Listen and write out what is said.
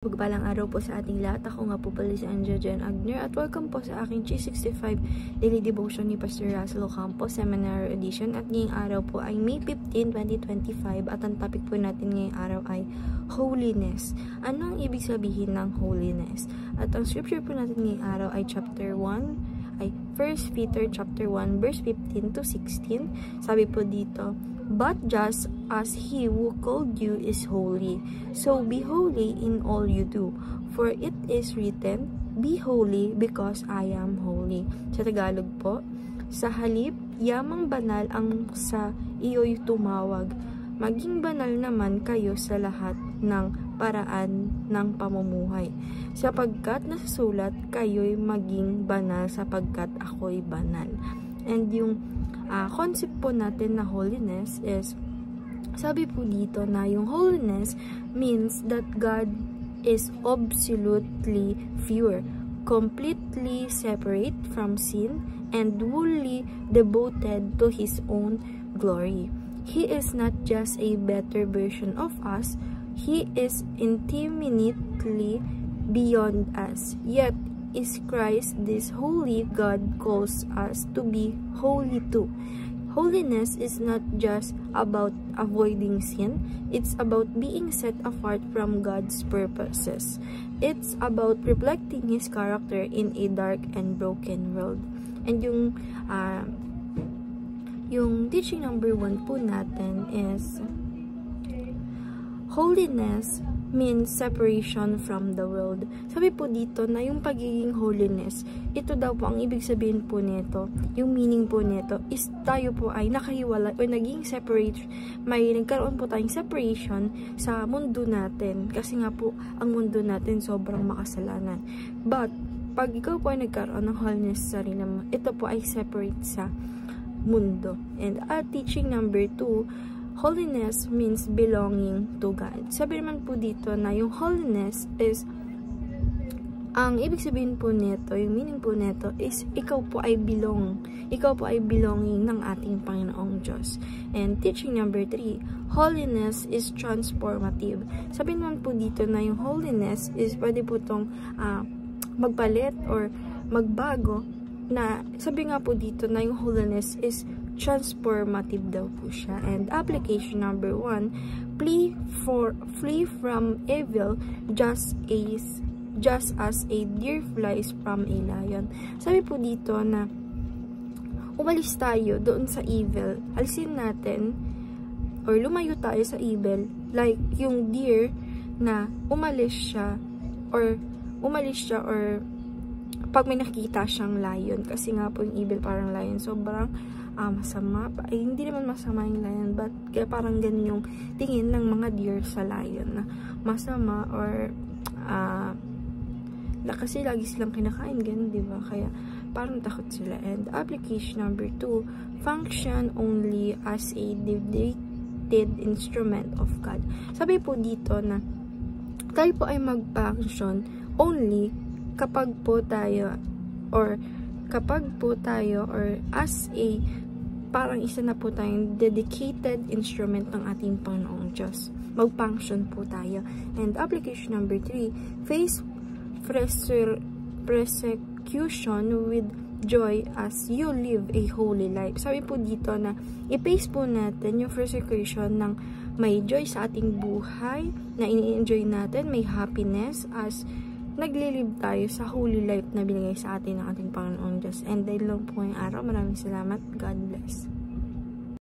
Magpalang araw po sa ating lahat. Ako nga po pala si Anja Jen Agner at welcome po sa aking 365 Daily Devotion ni Pastor Russell Ocampo Seminary Edition. At ngayong araw po ay May 15, 2025 at ang topic po natin ngayong araw ay Holiness. Ano ang ibig sabihin ng holiness? At ang scripture po natin ngayong araw ay chapter 1, ay 1 Peter chapter 1 verse 15 to 16. Sabi po dito, "But just as he who called you is holy, so be holy in all you do. For it is written, be holy because I am holy." Sa Tagalog po, sa halip, yamang banal ang sa iyo'y tumawag. Maging banal naman kayo sa lahat ng paraan ng pamumuhay. Sapagkat nasusulat, kayo'y maging banal sapagkat ako'y banal. And yung concept po natin na holiness is, sabi po dito na yung holiness means that God is absolutely pure, completely separate from sin, and wholly devoted to His own glory. He is not just a better version of us, He is infinitely beyond us. Yet, is Christ, this holy God, calls us to be holy too. Holiness is not just about avoiding sin, it's about being set apart from God's purposes. It's about reflecting His character in a dark and broken world. And yung teaching number 1 po natin is, holiness means separation from the world. Sabi po dito na yung pagiging holiness, ito daw po ang ibig sabihin po nito, yung meaning po nito is tayo po ay nakahiwalay o naging separate, may nagkaroon po tayong separation sa mundo natin kasi nga po ang mundo natin sobrang makasalanan. But pag ikaw po ay nagkaroon ng holiness sa sarili mo, ito po ay separate sa mundo. And teaching number 2, holiness means belonging to God. Sabi naman po dito na yung holiness is, ang ibig sabihin po nito, yung meaning po nito is, ikaw po ay belonging ng ating Panginoong Diyos. And teaching number 3, holiness is transformative. Sabi naman po dito na yung holiness is, pwede po itong magpalit or magbago, na sabi nga po dito na yung holiness is transformative daw po siya. And application number 1, flee from evil just as a deer flies from a lion. Sabi po dito na umalis tayo doon sa evil. Alisin natin or lumayo tayo sa evil like yung deer na umalis siya or pag may nakikita siyang lion, kasi nga po yung evil parang lion, sobrang masama. Hindi naman masama yung lion, but kaya parang ganun yung tingin ng mga deer sa lion na masama or kasi lagi silang kinakain, ganun, diba? Kaya parang takot sila. And application number 2, function only as a dedicated instrument of God. Sabi po dito na tayo po ay mag-function only kapag po tayo as a parang isa na po tayong dedicated instrument ng ating Panginoong Diyos. Mag-function po tayo. And application number 3, face persecution with joy as you live a holy life. Sabi po dito na i-face po natin yung persecution ng may joy sa ating buhay, na ini-enjoy natin, may happiness as naglilive tayo sa holy life na binigay sa atin ng ating Panginoong Diyos. And dahil lang po ngayong araw, maraming salamat. God bless.